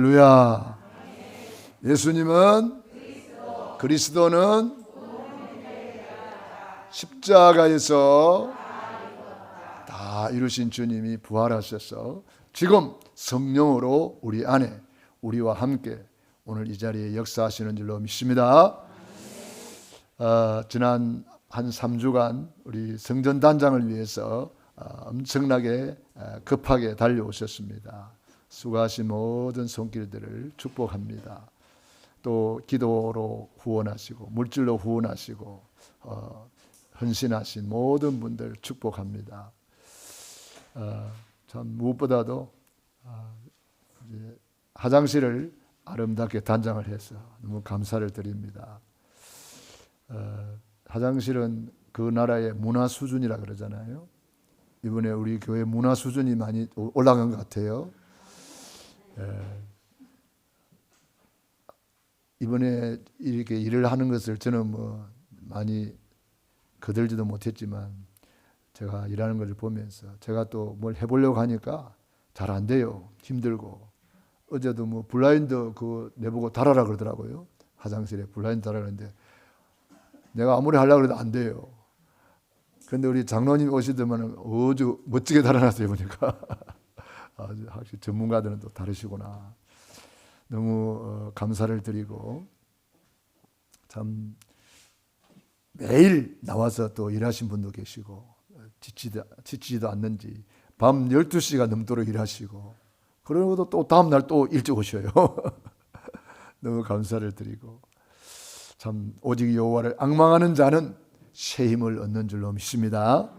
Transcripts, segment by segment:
할렐루야. 예수님은 그리스도는 십자가에서 다 이루신 주님이 부활하셔서 지금 성령으로 우리 안에 우리와 함께 오늘 이 자리에 역사하시는 줄로 믿습니다. 지난 한 3주간 우리 성전단장을 위해서 엄청나게 급하게 달려오셨습니다. 수고하신 모든 손길들을 축복합니다. 또 기도로 후원하시고 물질로 후원하시고 헌신하신 모든 분들 축복합니다. 참 무엇보다도 이제 화장실을 아름답게 단장을 해서 너무 감사를 드립니다. 화장실은 그 나라의 문화 수준이라 그러잖아요. 이번에 우리 교회 문화 수준이 많이 올라간 것 같아요. 이번에 이렇게 일을 하는 것을 저는 많이 거들지도 못했지만 제가 일하는 것을 보면서 제가 또 뭘 해보려고 하니까 잘 안 돼요. 힘들고. 어제도 블라인드 내보고 달아라 그러더라고요. 화장실에 블라인드 달아라 그러는데 내가 아무리 하려고 해도 안 돼요. 그런데 우리 장로님 오시더만 아주 멋지게 달아놨어요. 보니까 아주 확실히 전문가들은 또 다르시구나. 너무 감사를 드리고 참 매일 나와서 또 일하신 분도 계시고 지치지도 않는지 밤 12시가 넘도록 일하시고 그러고도 또 다음날 또 일찍 오셔요. 너무 감사를 드리고 참 오직 여호와를 앙망하는 자는 새 힘을 얻는 줄로 믿습니다.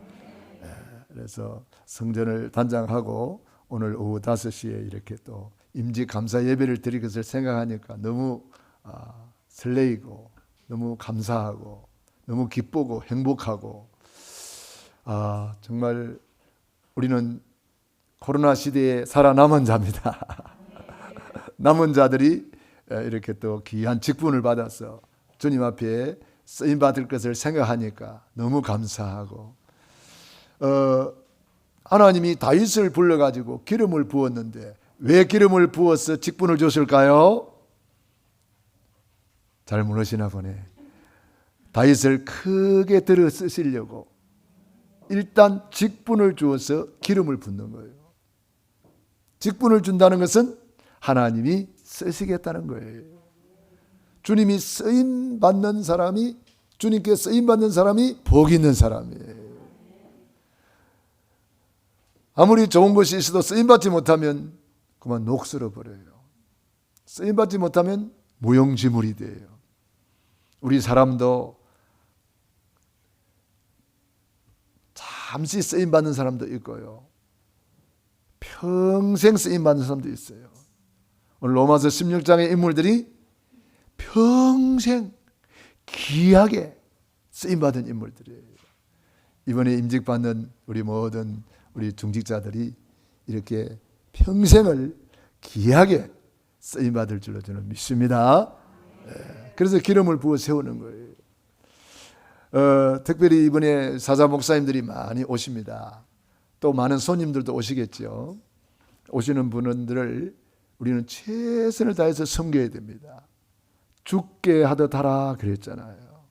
그래서 성전을 단장하고 오늘 오후 5시에 이렇게 또 임직 감사 예배를 드릴 것을 생각하니까 너무 설레이고 너무 감사하고 너무 기쁘고 행복하고 정말 우리는 코로나 시대에 살아남은 자입니다. 남은 자들이 이렇게 또 귀한 직분을 받아서 주님 앞에 쓰임 받을 것을 생각하니까 너무 감사하고 하나님이 다윗을 불러가지고 기름을 부었는데 왜 기름을 부어서 직분을 줬을까요? 잘 모르시나 보네. 다윗을 크게 들어 쓰시려고 일단 직분을 주어서 기름을 붓는 거예요. 직분을 준다는 것은 하나님이 쓰시겠다는 거예요. 주님이 쓰임 받는 사람이 주님께 쓰임 받는 사람이 복 있는 사람이에요. 아무리 좋은 것이 있어도 쓰임 받지 못하면 그만 녹슬어 버려요. 쓰임 받지 못하면 무용지물이 돼요. 우리 사람도 잠시 쓰임 받는 사람도 있고요. 평생 쓰임 받는 사람도 있어요. 오늘 로마서 16장의 인물들이 평생 귀하게 쓰임 받은 인물들이에요. 이번에 임직받는 우리 모든 우리 중직자들이 이렇게 평생을 귀하게 쓰임 받을 줄로 저는 믿습니다. 그래서 기름을 부어 세우는 거예요. 특별히 이번에 사자 목사님들이 많이 오십니다. 또 많은 손님들도 오시겠죠. 오시는 분들을 우리는 최선을 다해서 섬겨야 됩니다. 죽게 하듯 하라 그랬잖아요.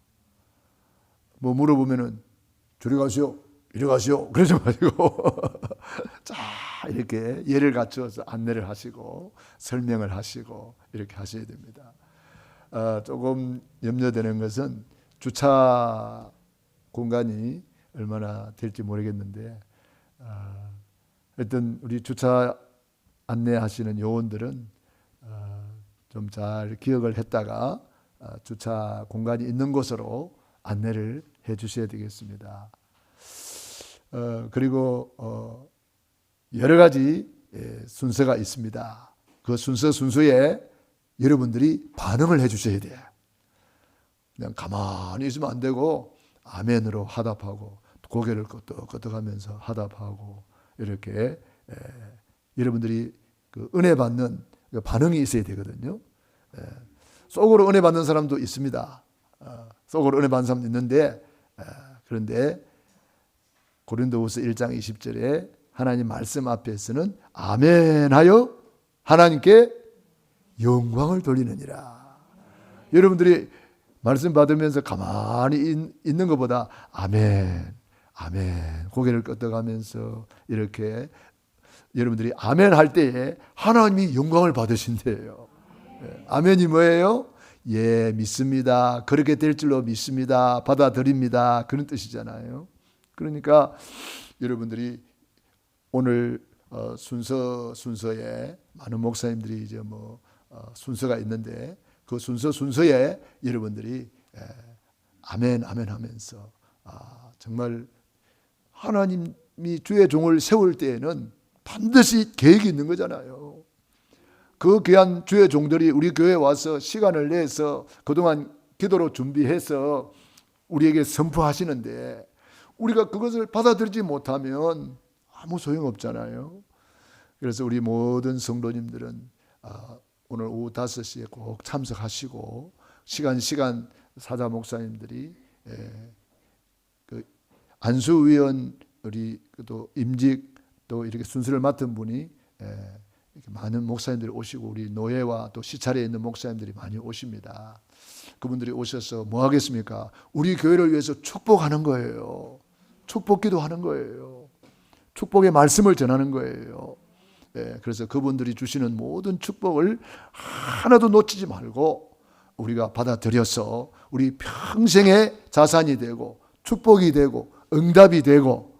물어보면은 저리 가시오, 이리 가시오 그러지 마시고 자 이렇게 예를 갖추어서 안내를 하시고 설명을 하시고 이렇게 하셔야 됩니다. 조금 염려되는 것은 주차 공간이 얼마나 될지 모르겠는데 하여튼 우리 주차 안내하시는 요원들은 좀 잘 기억을 했다가 주차 공간이 있는 곳으로 안내를 해 주셔야 되겠습니다. 그리고 여러 가지 순서가 있습니다. 그 순서에 여러분들이 반응을 해 주셔야 돼요. 그냥 가만히 있으면 안 되고 아멘으로 화답하고 고개를 끄덕끄덕하면서 화답하고 이렇게 여러분들이 그 은혜 받는 반응이 있어야 되거든요. 속으로 은혜 받는 사람도 있습니다. 속으로 은혜 받는 사람도 있는데 그런데 고린도후서 1장 20절에 하나님 말씀 앞에서는 아멘하여 하나님께 영광을 돌리느니라. 여러분들이 말씀 받으면서 가만히 있는 것보다 아멘, 아멘 고개를 끄덕하면서 이렇게 여러분들이 아멘 할 때에 하나님이 영광을 받으신대요. 아멘이 뭐예요? 예, 믿습니다. 그렇게 될 줄로 믿습니다. 받아들입니다. 그런 뜻이잖아요. 그러니까 여러분들이 오늘 순서에 많은 목사님들이 이제 순서가 있는데 그 순서에 여러분들이 아멘 아멘 하면서 정말 하나님이 주의 종을 세울 때에는 반드시 계획이 있는 거잖아요. 그 귀한 주의 종들이 우리 교회에 와서 시간을 내서 그동안 기도로 준비해서 우리에게 선포하시는데 우리가 그것을 받아들이지 못하면 아무 소용없잖아요. 그래서 우리 모든 성도님들은 오늘 오후 5시에 꼭 참석하시고 시간 사자 목사님들이 그 안수위원 우리 또 임직 또 이렇게 순서를 맡은 분이 이렇게 많은 목사님들이 오시고 우리 노예와 또 시찰에 있는 목사님들이 많이 오십니다. 그분들이 오셔서 뭐 하겠습니까? 우리 교회를 위해서 축복하는 거예요. 축복 기도하는 거예요. 축복의 말씀을 전하는 거예요. 그래서 그분들이 주시는 모든 축복을 하나도 놓치지 말고 우리가 받아들여서 우리 평생의 자산이 되고 축복이 되고 응답이 되고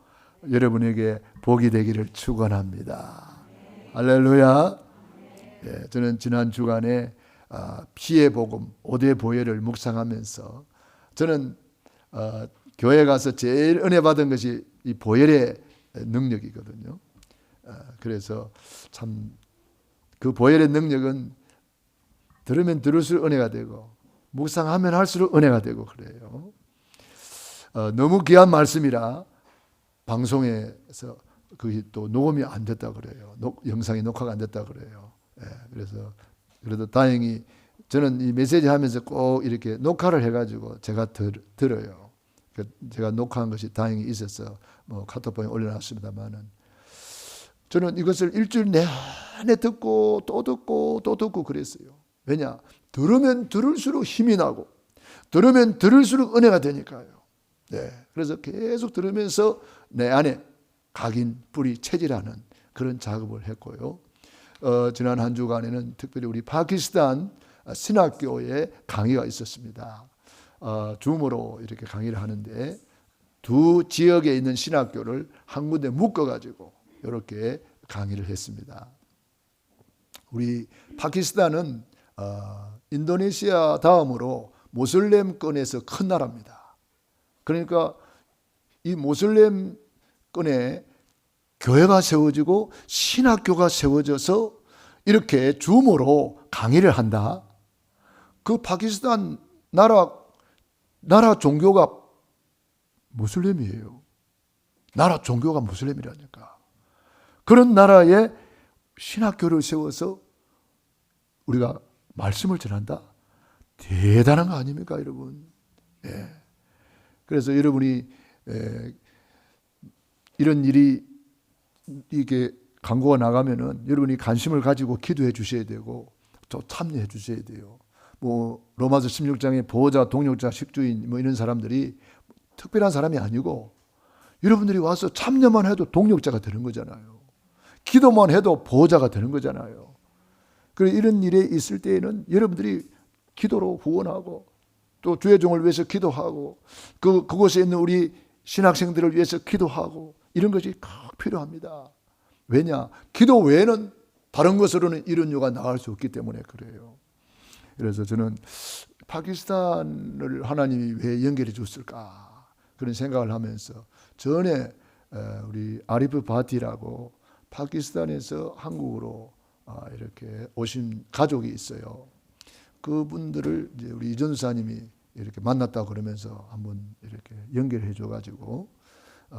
여러분에게 복이 되기를 축원합니다. 할렐루야. 저는 지난 주간에 피의 복음 5대 보혈을 묵상하면서 저는 교회 가서 제일 은혜 받은 것이 이 보혈의 능력이거든요. 그래서 참 그 보혈의 능력은 들으면 들을수록 은혜가 되고 묵상하면 할수록 은혜가 되고 그래요. 너무 귀한 말씀이라 방송에서 그게 또 녹음이 안 됐다 그래요. 영상이 녹화가 안 됐다 그래요. 그래서 그래도 다행히 저는 이 메시지 하면서 꼭 이렇게 녹화를 해가지고 제가 들어요. 제가 녹화한 것이 다행히 있어서 카톡방에 올려놨습니다만은 저는 이것을 일주일 내내 듣고 또 듣고 또 듣고 그랬어요. 왜냐? 들으면 들을수록 힘이 나고 들으면 들을수록 은혜가 되니까요. 그래서 계속 들으면서 내 안에 각인, 뿌리, 체질하는 그런 작업을 했고요. 지난 한 주간에는 특별히 우리 파키스탄 신학교에 강의가 있었습니다. 줌으로 이렇게 강의를 하는데 두 지역에 있는 신학교를 한 군데 묶어가지고 이렇게 강의를 했습니다. 우리 파키스탄은 인도네시아 다음으로 모슬렘권에서 큰 나라입니다. 그러니까 이 모슬렘권에 교회가 세워지고 신학교가 세워져서 이렇게 줌으로 강의를 한다. 그 파키스탄 나라 종교가 무슬림이에요. 나라 종교가 무슬림이라니까. 그런 나라에 신학교를 세워서 우리가 말씀을 전한다? 대단한 거 아닙니까, 여러분? 그래서 여러분이 이런 일이 이게 광고가 나가면은 여러분이 관심을 가지고 기도해 주셔야 되고 또 참여해 주셔야 돼요. 로마서 16장에 보호자, 동역자, 식주인 이런 사람들이 특별한 사람이 아니고 여러분들이 와서 참여만 해도 동역자가 되는 거잖아요. 기도만 해도 보호자가 되는 거잖아요. 그래서 이런 일에 있을 때에는 여러분들이 기도로 후원하고 또 주의 종을 위해서 기도하고 그곳에 있는 우리 신학생들을 위해서 기도하고 이런 것이 꼭 필요합니다. 왜냐? 기도 외에는 다른 것으로는 이런 요가 나갈 수 없기 때문에 그래요. 그래서 저는 파키스탄을 하나님이 왜 연결해 줬을까 그런 생각을 하면서 전에 우리 아리프 바티라고 파키스탄에서 한국으로 이렇게 오신 가족이 있어요. 그분들을 이제 우리 이전사님이 이렇게 만났다고 그러면서 한번 이렇게 연결해 줘가지고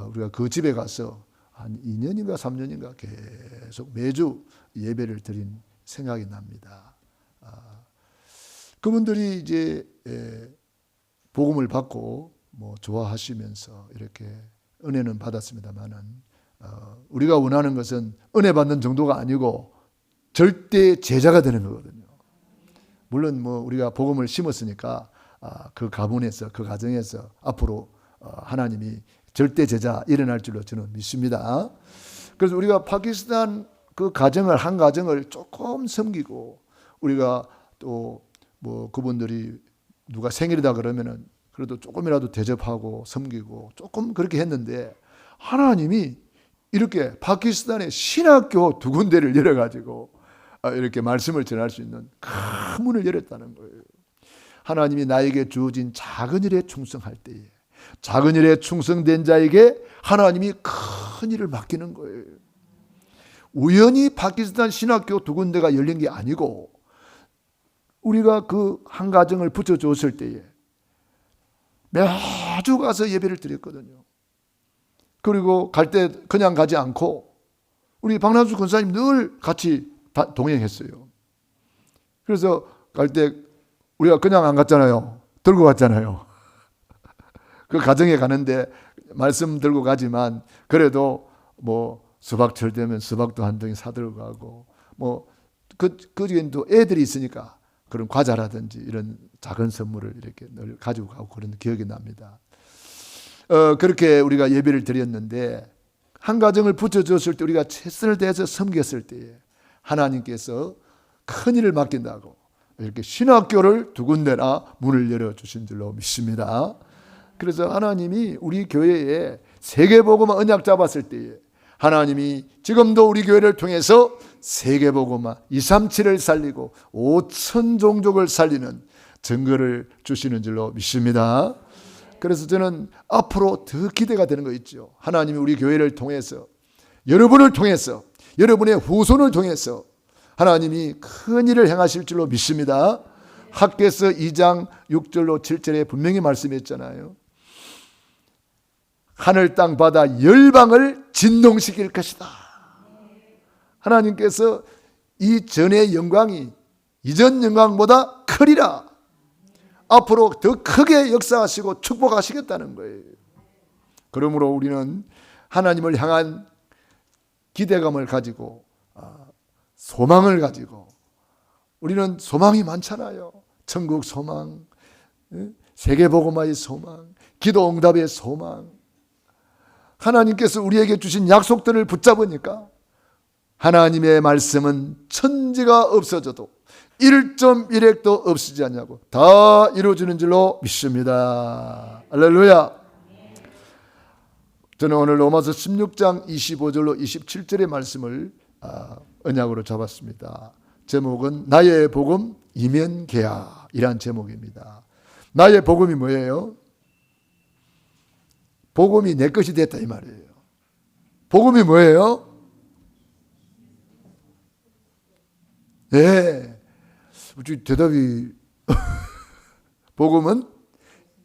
우리가 그 집에 가서 한 2년인가 3년인가 계속 매주 예배를 드린 생각이 납니다. 그분들이 이제 복음을 받고 좋아하시면서 이렇게 은혜는 받았습니다만은 우리가 원하는 것은 은혜 받는 정도가 아니고 절대 제자가 되는 거거든요. 물론 뭐 우리가 복음을 심었으니까 그 가문에서 그 가정에서 앞으로 하나님이 절대 제자 일어날 줄로 저는 믿습니다. 그래서 우리가 파키스탄 그 가정을 한 가정을 조금 섬기고 우리가 또 뭐 그분들이 누가 생일이다 그러면은 그래도 조금이라도 대접하고 섬기고 조금 그렇게 했는데 하나님이 이렇게 파키스탄의 신학교 2군데를 열어가지고 이렇게 말씀을 전할 수 있는 큰 문을 열었다는 거예요. 하나님이 나에게 주어진 작은 일에 충성할 때에 작은 일에 충성된 자에게 하나님이 큰 일을 맡기는 거예요. 우연히 파키스탄 신학교 2군데가 열린 게 아니고 우리가 그 한 가정을 붙여줬을 때에 매주 가서 예배를 드렸거든요. 그리고 갈 때 그냥 가지 않고 우리 박남수 권사님 늘 같이 동행했어요. 그래서 갈 때 우리가 그냥 안 갔잖아요. 들고 갔잖아요. 그 가정에 가는데 말씀 들고 가지만 그래도 뭐 수박철 되면 수박도 한 덩이 사들고 가고 뭐 그중엔 또 애들이 있으니까 그런 과자라든지 이런 작은 선물을 이렇게 늘 가지고 가고 그런 기억이 납니다. 그렇게 우리가 예배를 드렸는데 한 가정을 붙여줬을 때 우리가 최선을 다해서 섬겼을 때에 하나님께서 큰 일을 맡긴다고 이렇게 신학교를 2군데나 문을 열어주신 줄로 믿습니다. 그래서 하나님이 우리 교회에 세계복음화 언약 잡았을 때에 하나님이 지금도 우리 교회를 통해서 세계복음화 237을 살리고 5천 종족을 살리는 증거를 주시는 줄로 믿습니다. 그래서 저는 앞으로 더 기대가 되는 거 있죠. 하나님이 우리 교회를 통해서 여러분을 통해서 여러분의 후손을 통해서 하나님이 큰 일을 행하실 줄로 믿습니다. 학개서 2장 6절로 7절에 분명히 말씀했잖아요. 하늘 땅 바다 열방을 진동시킬 것이다. 하나님께서 이 전의 영광이 이전 영광보다 크리라. 앞으로 더 크게 역사하시고 축복하시겠다는 거예요. 그러므로 우리는 하나님을 향한 기대감을 가지고 소망을 가지고 우리는 소망이 많잖아요. 천국 소망, 세계복음화의 소망, 기도 응답의 소망. 하나님께서 우리에게 주신 약속들을 붙잡으니까 하나님의 말씀은 천지가 없어져도 1.1핵도 없어지지 않냐고 다 이루어지는 줄로 믿습니다. 할렐루야. 저는 오늘 로마서 16장 25절로 27절의 말씀을 언약으로 잡았습니다. 제목은 나의 복음 이면개야 이란 제목입니다. 나의 복음이 뭐예요? 복음이 내 것이 됐다 이 말이에요. 복음이 뭐예요? 네, 대답이 복음은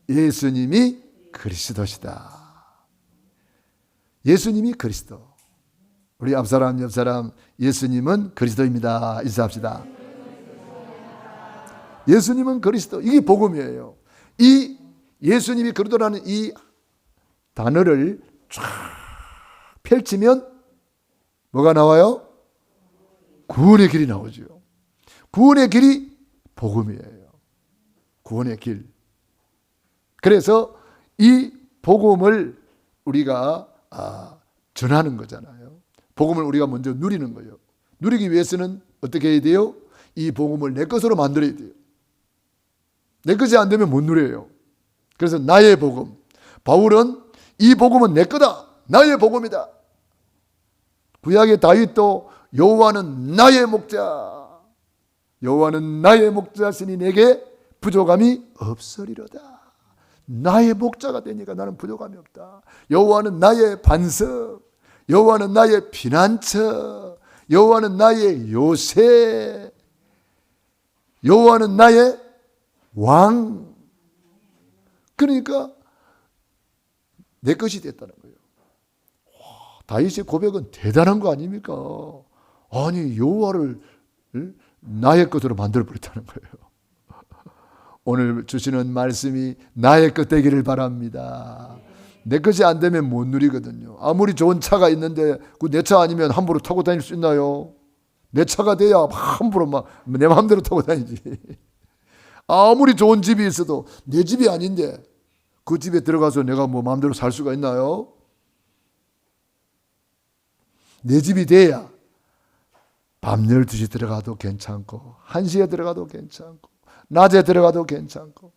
예수님이 그리스도시다. 예수님이 그리스도. 우리 앞사람 옆사람 예수님은 그리스도입니다. 인사합시다. 예수님은 그리스도. 이게 복음이에요. 이 예수님이 그리스도라는 이 단어를 쫙 펼치면 뭐가 나와요? 구원의 길이 나오죠. 구원의 길이 복음이에요. 구원의 길. 그래서 이 복음을 우리가 전하는 거잖아요. 복음을 우리가 먼저 누리는 거예요. 누리기 위해서는 어떻게 해야 돼요? 이 복음을 내 것으로 만들어야 돼요. 내 것이 안 되면 못 누려요. 그래서 나의 복음. 바울은 이 복음은 내 거다. 나의 복음이다. 구약의 다윗도 여호와는 나의 목자. 여호와는 나의 목자시니 내게 부족함이 없으리로다. 나의 목자가 되니까 나는 부족함이 없다. 여호와는 나의 반석. 여호와는 나의 피난처. 여호와는 나의 요새. 여호와는 나의 왕. 그러니까 내 것이 됐다는 거예요. 다윗의 고백은 대단한 거 아닙니까? 아니 여호와를 나의 것으로 만들어 버렸다는 거예요. 오늘 주시는 말씀이 나의 것 되기를 바랍니다. 내 것이 안 되면 못 누리거든요. 아무리 좋은 차가 있는데 그 내 차 아니면 함부로 타고 다닐 수 있나요? 내 차가 돼야 함부로 막 내 마음대로 타고 다니지. 아무리 좋은 집이 있어도 내 집이 아닌데 그 집에 들어가서 내가 뭐 마음대로 살 수가 있나요? 내 집이 돼야 밤 12시 들어가도 괜찮고 1시에 들어가도 괜찮고 낮에 들어가도 괜찮고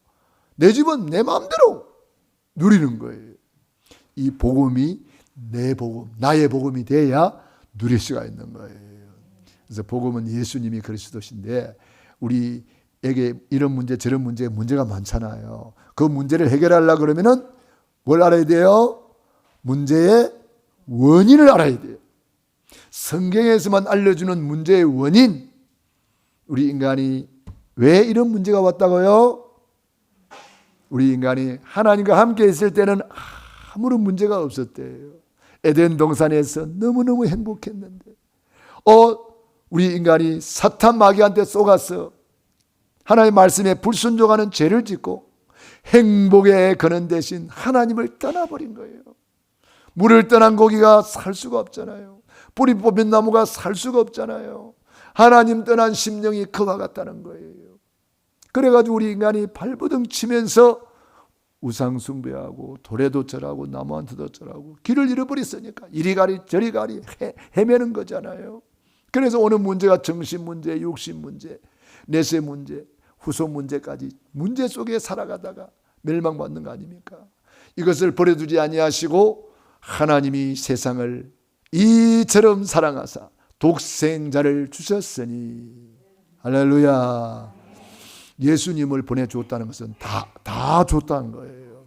내 집은 내 마음대로 누리는 거예요. 이 복음이 내 복음, 나의 복음이 돼야 누릴 수가 있는 거예요. 그래서 복음은 예수님이 그리스도신데 우리에게 이런 문제 저런 문제가 많잖아요. 그 문제를 해결하려고 그러면은 뭘 알아야 돼요? 문제의 원인을 알아야 돼요. 성경에서만 알려주는 문제의 원인, 우리 인간이 왜 이런 문제가 왔다고요? 우리 인간이 하나님과 함께 있을 때는 아무런 문제가 없었대요. 에덴 동산에서 너무너무 행복했는데 우리 인간이 사탄 마귀한테 속아서 하나님의 말씀에 불순종하는 죄를 짓고 행복에 거는 대신 하나님을 떠나버린 거예요. 물을 떠난 고기가 살 수가 없잖아요. 뿌리 뽑힌 나무가 살 수가 없잖아요. 하나님 떠난 심령이 그와 같다는 거예요. 그래가지고 우리 인간이 발버둥 치면서 우상 숭배하고 도래도 절하고 나무한테도 절하고 길을 잃어버렸으니까 이리 가리 저리 가리 헤매는 거잖아요. 그래서 오는 문제가 정신 문제, 육신 문제, 내세 문제, 후손 문제까지 문제 속에 살아가다가 멸망받는 거 아닙니까? 이것을 버려두지 아니하시고 하나님이 세상을 이처럼 사랑하사 독생자를 주셨으니 할렐루야. 예수님을 보내주었다는 것은 다 줬다는 거예요.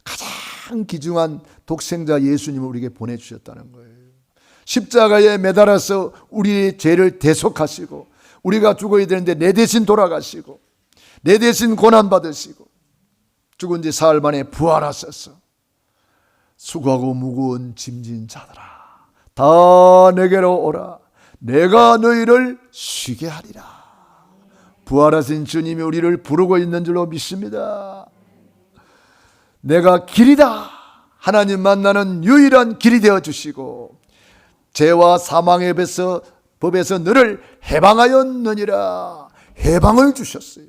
가장 귀중한 독생자 예수님을 우리에게 보내주셨다는 거예요. 십자가에 매달아서 우리의 죄를 대속하시고 우리가 죽어야 되는데 내 대신 돌아가시고 내 대신 고난받으시고 죽은 지 사흘 만에 부활하셔서 수고하고 무거운 짐진 자들아 다 내게로 오라 내가 너희를 쉬게 하리라. 부활하신 주님이 우리를 부르고 있는 줄로 믿습니다. 내가 길이다. 하나님 만나는 유일한 길이 되어주시고 죄와 사망의 법에서 너를 해방하였느니라. 해방을 주셨어요.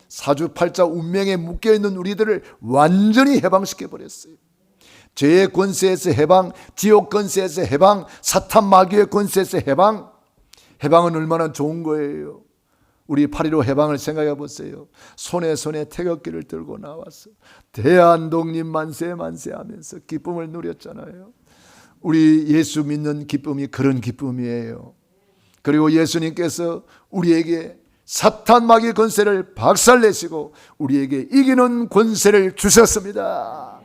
사주팔자 운명에 묶여있는 우리들을 완전히 해방시켜버렸어요. 죄의 권세에서 해방, 지옥 권세에서 해방, 사탄 마귀의 권세에서 해방. 해방은 얼마나 좋은 거예요. 우리 8.15 해방을 생각해 보세요. 손에 태극기를 들고 나와서 대한독립 만세 만세 하면서 기쁨을 누렸잖아요. 우리 예수 믿는 기쁨이 그런 기쁨이에요. 그리고 예수님께서 우리에게 사탄 마귀 권세를 박살내시고 우리에게 이기는 권세를 주셨습니다.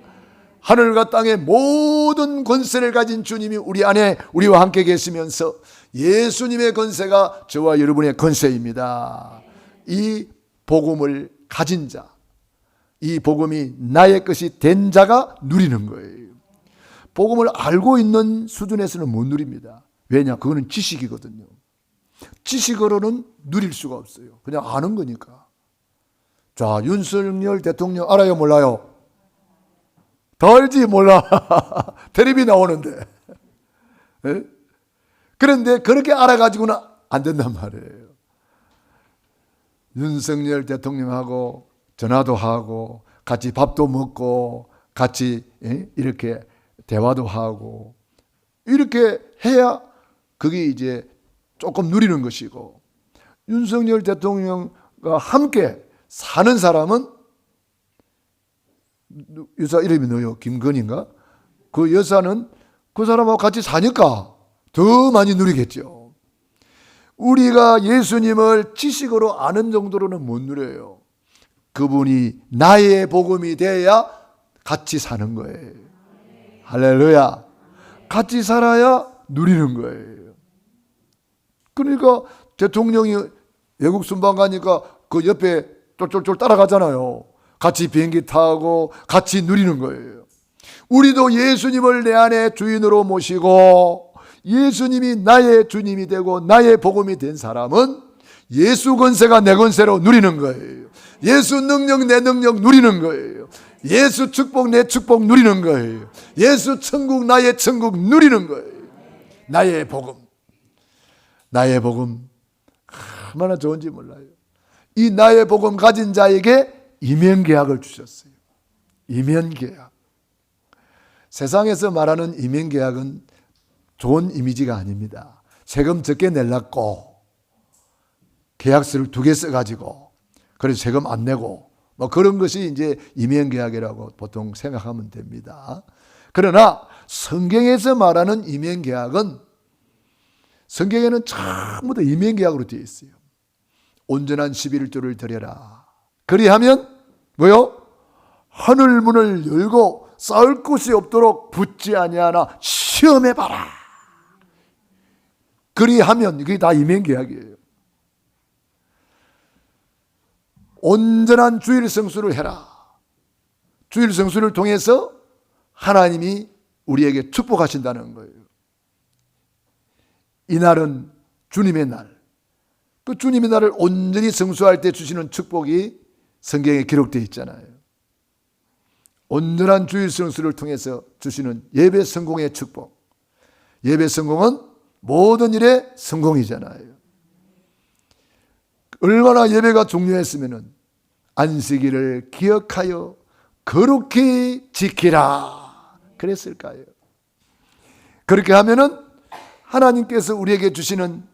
하늘과 땅의 모든 권세를 가진 주님이 우리 안에 우리와 함께 계시면서 예수님의 권세가 저와 여러분의 권세입니다. 이 복음을 가진 자, 이 복음이 나의 것이 된 자가 누리는 거예요. 복음을 알고 있는 수준에서는 못 누립니다. 왜냐? 그거는 지식이거든요. 지식으로는 누릴 수가 없어요. 그냥 아는 거니까. 자, 윤석열 대통령 알아요, 몰라요? 더 알지 몰라. 텔레비 나오는데. 네? 그런데 그렇게 알아가지고는 안 된단 말이에요. 윤석열 대통령하고 전화도 하고 같이 밥도 먹고 같이 이렇게 대화도 하고 이렇게 해야 그게 이제 조금 누리는 것이고, 윤석열 대통령과 함께 사는 사람은 여사 이름이 뭐예요? 김건희인가? 그 여사는 그 사람하고 같이 사니까 더 많이 누리겠죠. 우리가 예수님을 지식으로 아는 정도로는 못 누려요. 그분이 나의 복음이 돼야 같이 사는 거예요. 할렐루야. 같이 살아야 누리는 거예요. 그러니까 대통령이 외국 순방 가니까 그 옆에 쫄쫄쫄 따라가잖아요. 같이 비행기 타고 같이 누리는 거예요. 우리도 예수님을 내 안에 주인으로 모시고 예수님이 나의 주님이 되고 나의 복음이 된 사람은 예수 권세가 내 권세로 누리는 거예요. 예수 능력 내 능력 누리는 거예요. 예수 축복 내 축복 누리는 거예요. 예수 천국 나의 천국 누리는 거예요. 나의 복음 얼마나 좋은지 몰라요. 이 나의 복음 가진 자에게 이면계약을 주셨어요. 이면계약. 세상에서 말하는 이면계약은 좋은 이미지가 아닙니다. 세금 적게 내려고 계약서를 2개 써가지고 그래서 세금 안 내고 뭐 그런 것이 이제 이면계약이라고 보통 생각하면 됩니다. 그러나 성경에서 말하는 이면계약은 성경에는 전부 다 이면계약으로 되어 있어요. 온전한 11조를 드려라. 그리하면 뭐요? 하늘 문을 열고 쌓을 곳이 없도록 붙지 아니하나 시험해봐라. 그리하면 이게 다 이면계약이에요. 온전한 주일 성수를 해라. 주일 성수를 통해서 하나님이 우리에게 축복하신다는 거예요. 이날은 주님의 날. 그 주님의 날을 온전히 성수할 때 주시는 축복이 성경에 기록되어 있잖아요. 온전한 주일 성수를 통해서 주시는 예배 성공의 축복. 예배 성공은 모든 일의 성공이잖아요. 얼마나 예배가 중요했으면 안식일을 기억하여 거룩히 지키라 그랬을까요? 그렇게 하면은 하나님께서 우리에게 주시는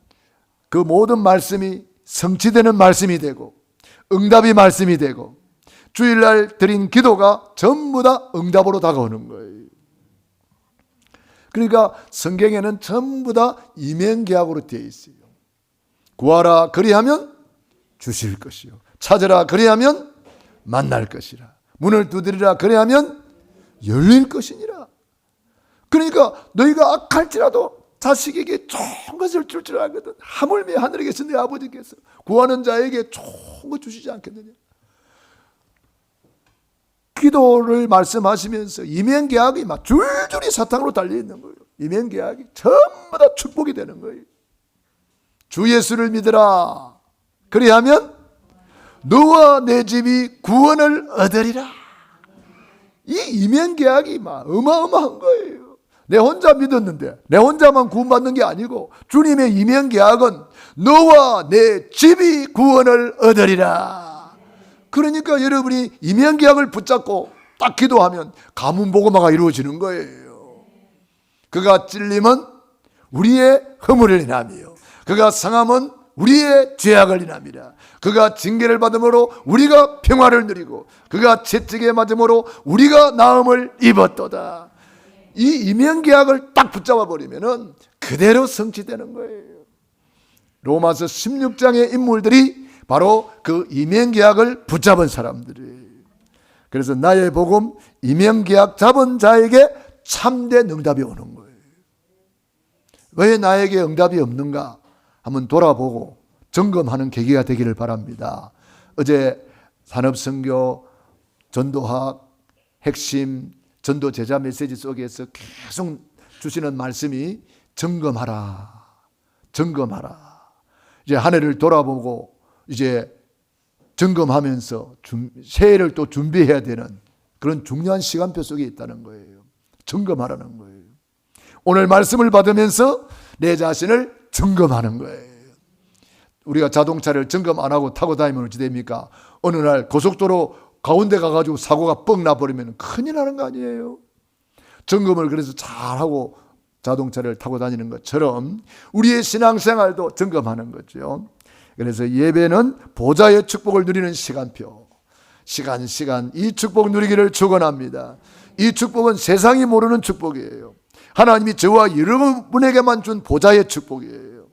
그 모든 말씀이 성취되는 말씀이 되고 응답이 말씀이 되고 주일날 드린 기도가 전부 다 응답으로 다가오는 거예요. 그러니까 성경에는 전부 다 이면계약으로 되어 있어요. 구하라 그리하면 주실 것이요 찾으라 그리하면 만날 것이라 문을 두드리라 그리하면 열릴 것이니라. 그러니까 너희가 악할지라도 자식에게 좋은 것을 줄 줄 알거든. 하물며 하늘에 계신 내 아버지께서 구하는 자에게 좋은 것 주시지 않겠느냐. 기도를 말씀하시면서 이면계약이 막 줄줄이 사탕으로 달려있는 거예요. 이면계약이 전부 다 축복이 되는 거예요. 주 예수를 믿으라 그리하면 너와 내 집이 구원을 얻으리라. 이 이면계약이 막 어마어마한 거예요. 내 혼자 믿었는데 내 혼자만 구원받는 게 아니고 주님의 이면계약은 너와 내 집이 구원을 얻으리라. 그러니까 여러분이 이면계약을 붙잡고 딱 기도하면 가문복음화가 이루어지는 거예요. 그가 찔림은 우리의 허물을 인하며 그가 상함은 우리의 죄악을 인함이라. 그가 징계를 받음으로 우리가 평화를 누리고 그가 채찍에 맞음으로 우리가 나음을 입었도다. 이 이면계약을 딱 붙잡아 버리면은 그대로 성취되는 거예요. 로마서 16장의 인물들이 바로 그 이면계약을 붙잡은 사람들이에요. 그래서 나의 복음 이면계약 잡은 자에게 참된 응답이 오는 거예요. 왜 나에게 응답이 없는가 한번 돌아보고 점검하는 계기가 되기를 바랍니다. 어제 산업선교, 전도학, 핵심, 전도 제자 메시지 속에서 계속 주시는 말씀이 점검하라. 점검하라. 이제 한 해를 돌아보고 이제 점검하면서 새해를 또 준비해야 되는 그런 중요한 시간표 속에 있다는 거예요. 점검하라는 거예요. 오늘 말씀을 받으면서 내 자신을 점검하는 거예요. 우리가 자동차를 점검 안 하고 타고 다니면 어찌 됩니까? 어느 날 고속도로 가운데 가가지고 사고가 뻥 나버리면 큰일 나는 거 아니에요? 점검을 그래서 잘하고 자동차를 타고 다니는 것처럼 우리의 신앙생활도 점검하는 거죠. 그래서 예배는 보좌의 축복을 누리는 시간표. 시간 이 축복 누리기를 축원합니다. 이 축복은 세상이 모르는 축복이에요. 하나님이 저와 여러분에게만 준 보좌의 축복이에요.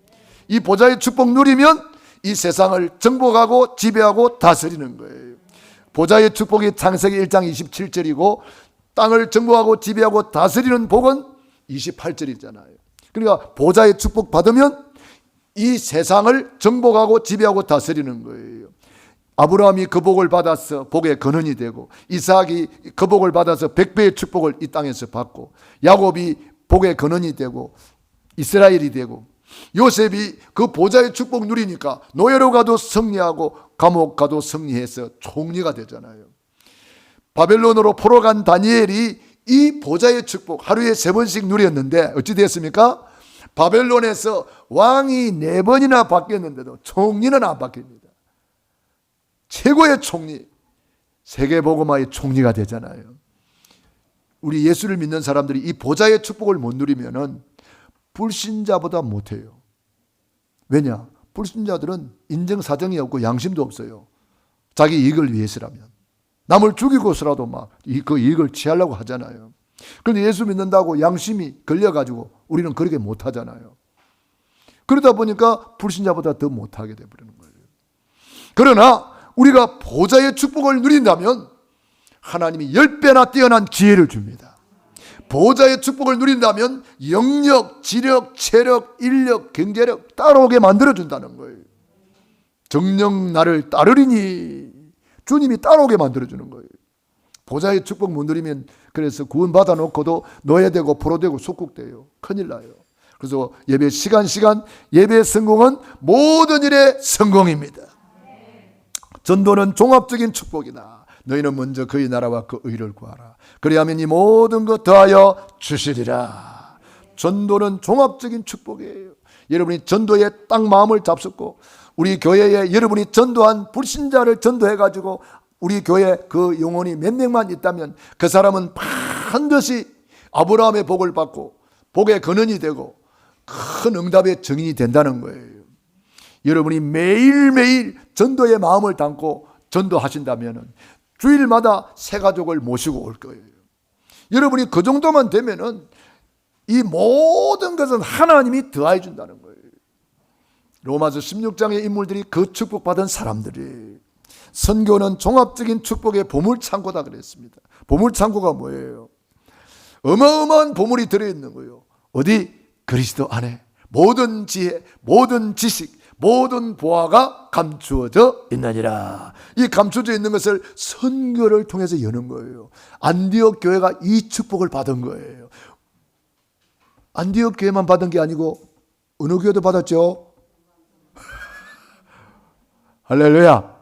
이 보좌의 축복 누리면 이 세상을 정복하고 지배하고 다스리는 거예요. 보좌의 축복이 창세기 1장 27절이고 땅을 정복하고 지배하고 다스리는 복은 28절이잖아요. 그러니까 보좌의 축복 받으면 이 세상을 정복하고 지배하고 다스리는 거예요. 아브라함이 그 복을 받아서 복의 근원이 되고 이삭이 그 복을 받아서 100배의 축복을 이 땅에서 받고 야곱이 복의 근원이 되고 이스라엘이 되고 요셉이 그 보좌의 축복 누리니까 노예로 가도 승리하고 감옥 가도 승리해서 총리가 되잖아요. 바벨론으로 포로 간 다니엘이 이 보좌의 축복 하루에 3번씩 누렸는데 어찌 됐습니까? 바벨론에서 왕이 4번이나 바뀌었는데도 총리는 안 바뀝니다. 최고의 총리, 세계복음화의 총리가 되잖아요. 우리 예수를 믿는 사람들이 이 보좌의 축복을 못 누리면은 불신자보다 못해요. 왜냐? 불신자들은 인정사정이 없고 양심도 없어요. 자기 이익을 위해서라면. 남을 죽이고서라도 막 그 이익을 취하려고 하잖아요. 그런데 예수 믿는다고 양심이 걸려가지고 우리는 그렇게 못하잖아요. 그러다 보니까 불신자보다 더 못하게 돼버리는 거예요. 그러나 우리가 보좌의 축복을 누린다면 하나님이 10배나 뛰어난 기회를 줍니다. 보좌의 축복을 누린다면 영력, 지력, 체력, 인력, 경제력 따라오게 만들어준다는 거예요. 정녕 나를 따르리니 주님이 따라오게 만들어주는 거예요. 보좌의 축복 못 누리면 그래서 구원 받아놓고도 노예되고 포로되고 속국돼요. 큰일 나요. 그래서 예배 시간 예배 성공은 모든 일의 성공입니다. 전도는 종합적인 축복이다. 너희는 먼저 그의 나라와 그 의를 구하라. 그리하면 이 모든 것 더하여 주시리라. 전도는 종합적인 축복이에요. 여러분이 전도에 딱 마음을 잡숫고 우리 교회에 여러분이 전도한 불신자를 전도해가지고 우리 교회 그 영혼이 몇 명만 있다면 그 사람은 반드시 아브라함의 복을 받고 복의 근원이 되고 큰 응답의 증인이 된다는 거예요. 여러분이 매일매일 전도의 마음을 담고 전도하신다면 주일마다 새 가족을 모시고 올 거예요. 여러분이 그 정도만 되면은 이 모든 것은 하나님이 더해 준다는 거예요. 로마서 16장의 인물들이 그 축복받은 사람들이 선교는 종합적인 축복의 보물창고다 그랬습니다. 보물창고가 뭐예요? 어마어마한 보물이 들어있는 거예요. 어디? 그리스도 안에 모든 지혜, 모든 지식, 모든 보화가 감추어져 있느니라. 이 감추어져 있는 것을 선교를 통해서 여는 거예요. 안디옥 교회가 이 축복을 받은 거예요. 안디옥 교회만 받은 게 아니고 어느 교회도 받았죠? 할렐루야.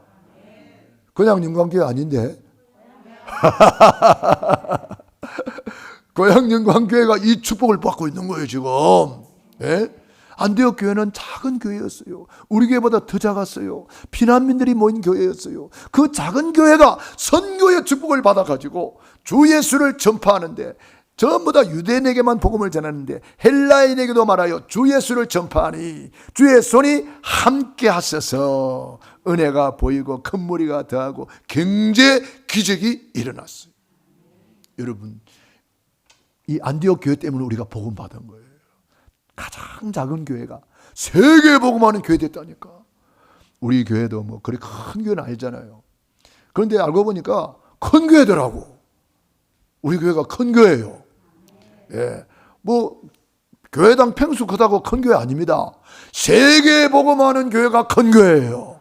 그냥 영광교회 아닌데. 고향 영광교회가 이 축복을 받고 있는 거예요 지금. 예? 안디옥 교회는 작은 교회였어요. 우리 교회보다 더 작았어요. 피난민들이 모인 교회였어요. 그 작은 교회가 선교의 축복을 받아가지고 주 예수를 전파하는데 전부 다 유대인에게만 복음을 전하는데 헬라인에게도 말하여 주 예수를 전파하니 주의 손이 함께 하셔서 은혜가 보이고 큰 무리가 더하고 경제 기적이 일어났어요. 여러분, 이 안디옥 교회 때문에 우리가 복음 받은 거예요. 가장 작은 교회가 세계 복음하는 교회 됐다니까. 우리 교회도 뭐 그리 큰 교회는 아니잖아요. 그런데 알고 보니까 큰 교회더라고. 우리 교회가 큰 교회예요. 예, 뭐 교회당 평수 크다고 큰 교회 아닙니다. 세계 복음하는 교회가 큰 교회예요.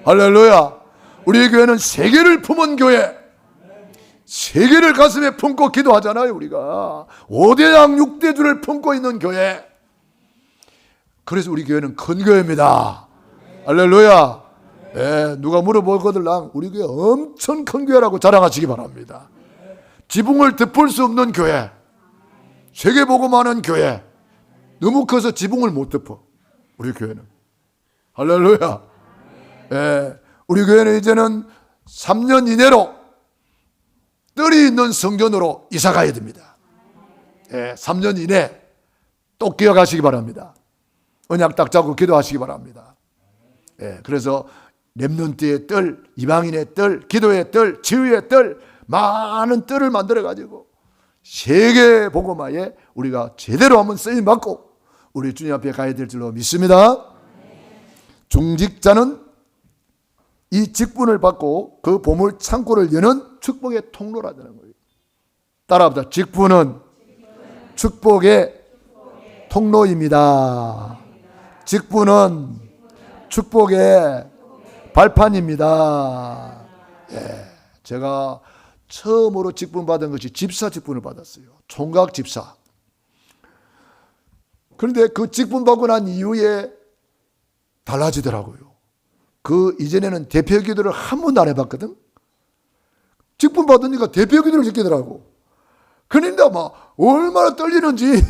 할렐루야. 우리 교회는 세계를 품은 교회, 세계를 가슴에 품고 기도하잖아요. 우리가 5대양 6대주를 품고 있는 교회. 그래서 우리 교회는 큰 교회입니다. 할렐루야. 예, 누가 물어보거든 우리 교회 엄청 큰 교회라고 자랑하시기 바랍니다. 지붕을 덮을 수 없는 교회, 세계 복음하는 교회. 너무 커서 지붕을 못 덮어 우리 교회는. 할렐루야. 예, 우리 교회는 이제는 3년 이내로 뜰이 있는 성전으로 이사 가야 됩니다. 예, 3년 이내 또 기억하시기 바랍니다. 언약 딱 잡고 기도하시기 바랍니다. 예, 그래서 렘넌트의 뜰, 이방인의 뜰, 기도의 뜰, 치유의 뜰, 많은 뜰을 만들어 가지고 세계 복음화에 우리가 제대로 한번 쓰임 받고 우리 주님 앞에 가야 될 줄로 믿습니다. 중직자는 이 직분을 받고 그 보물 창고를 여는 축복의 통로라는 거예요. 따라합니다. 직분은 축복의 통로입니다. 직분은 축복의 발판입니다. 예, 제가 처음으로 직분 받은 것이 집사 직분을 받았어요. 총각 집사. 그런데 그 직분 받고 난 이후에 달라지더라고요. 그 이전에는 대표 기도를 한 번도 안 해봤거든. 직분 받으니까 대표 기도를 지키더라고. 그런데 막 얼마나 떨리는지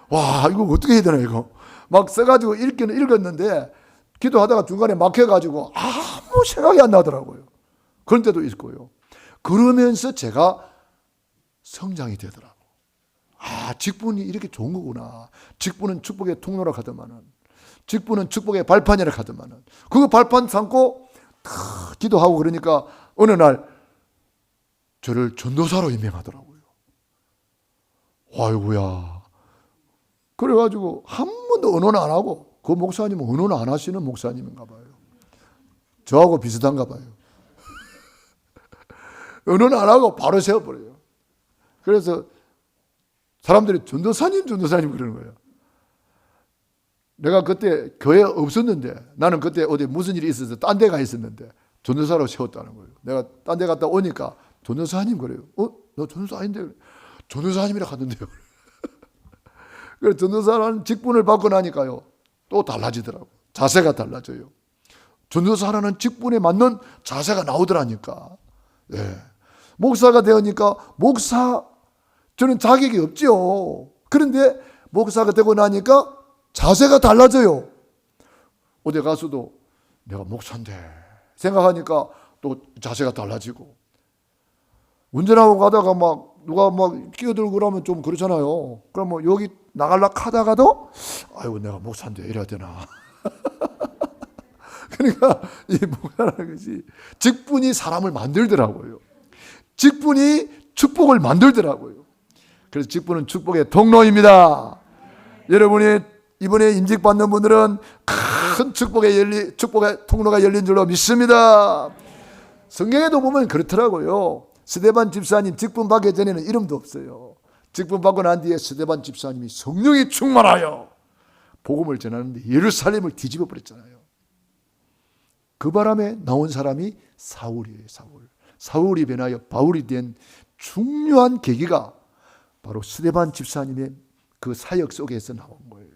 와, 이거 어떻게 해야 되나 이거 막 써가지고 읽기는 읽었는데 기도하다가 중간에 막혀가지고 아무 아무 생각이 안 나더라고요. 그런 때도 있고요. 그러면서 제가 성장이 되더라고요. 아, 직분이 이렇게 좋은 거구나. 직분은 축복의 통로라 하더만은, 직분은 축복의 발판이라 하더만은, 그 발판 삼고 기도하고 그러니까 어느 날 저를 전도사로 임명하더라고요. 아이고야. 그래가지고 한 번도 언어는 안 하고, 그 목사님은 언어는 안 하시는 목사님인가 봐요. 저하고 비슷한가 봐요. 언어는 안 하고 바로 세워버려요. 그래서 사람들이 전도사님 그러는 거예요. 내가 그때 교회 없었는데, 나는 그때 어디 무슨 일이 있어서 딴 데 가 있었는데 전도사로 세웠다는 거예요. 내가 딴 데 갔다 오니까 전도사님 그래요. 너 전도사 아닌데? 전도사님이라 하던데요. 그래서 전도사라는 직분을 받고 나니까요, 또 달라지더라고. 자세가 달라져요. 전도사라는 직분에 맞는 자세가 나오더라니까. 예. 목사가 되니까 저는 자격이 없죠. 그런데 목사가 되고 나니까 자세가 달라져요. 어디 가서도 내가 목사인데 생각하니까 또 자세가 달라지고, 운전하고 가다가 누가 끼어들고 그러면 좀 그렇잖아요. 그럼 여기 나가려고 하다가도 아이고 내가 목사인데 이래야 되나. 그러니까 이 목사라는 것이 직분이 사람을 만들더라고요. 직분이 축복을 만들더라고요. 그래서 직분은 축복의 통로입니다. 여러분이 이번에 임직받는 분들은 큰 축복의 통로가 열린 줄로 믿습니다. 성경에도 보면 그렇더라고요. 스데반 집사님 직분 받기 전에는 이름도 없어요. 직분 받고 난 뒤에 스데반 집사님이 성령이 충만하여 복음을 전하는데 예루살렘을 뒤집어 버렸잖아요. 그 바람에 나온 사람이 사울이에요. 사울이 변하여 바울이 된 중요한 계기가 바로 스데반 집사님의 그 사역 속에서 나온 거예요.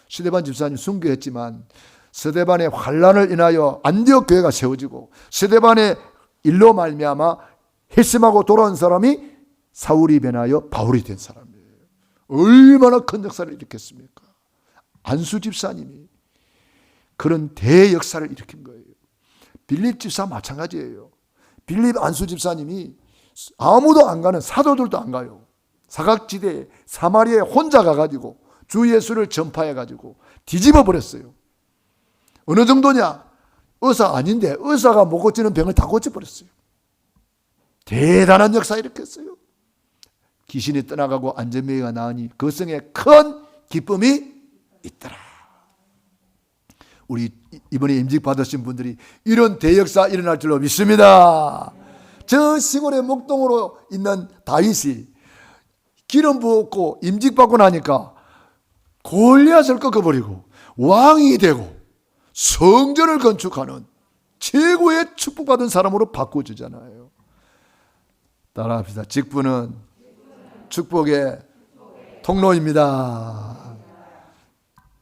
스데반 집사님 순교했지만 스데반의 환난을 인하여 안디옥 교회가 세워지고, 스데반의 일로 말미암아 회심하고 돌아온 사람이 사울이 변하여 바울이 된 사람이에요. 얼마나 큰 역사를 일으켰습니까? 안수 집사님이 그런 대역사를 일으킨 거예요. 빌립 집사 마찬가지예요. 빌립 안수 집사님이 아무도 안 가는, 사도들도 안 가요. 사각지대에 사마리아에 혼자 가가지고 주 예수를 전파해가지고 뒤집어 버렸어요. 어느 정도냐? 의사 아닌데 의사가 못 고치는 병을 다 고쳐버렸어요. 대단한 역사 일으켰어요. 귀신이 떠나가고 안전병이가 나으니 그 성에 큰 기쁨이 있더라. 우리 이번에 임직 받으신 분들이 이런 대역사 일어날 줄로 믿습니다. 저 시골의 목동으로 있는 다윗이 기름 부었고 임직 받고 나니까 골리앗을 꺾어버리고 왕이 되고 성전을 건축하는 최고의 축복받은 사람으로 바꿔주잖아요. 따라합시다. 직분은 축복의 통로입니다.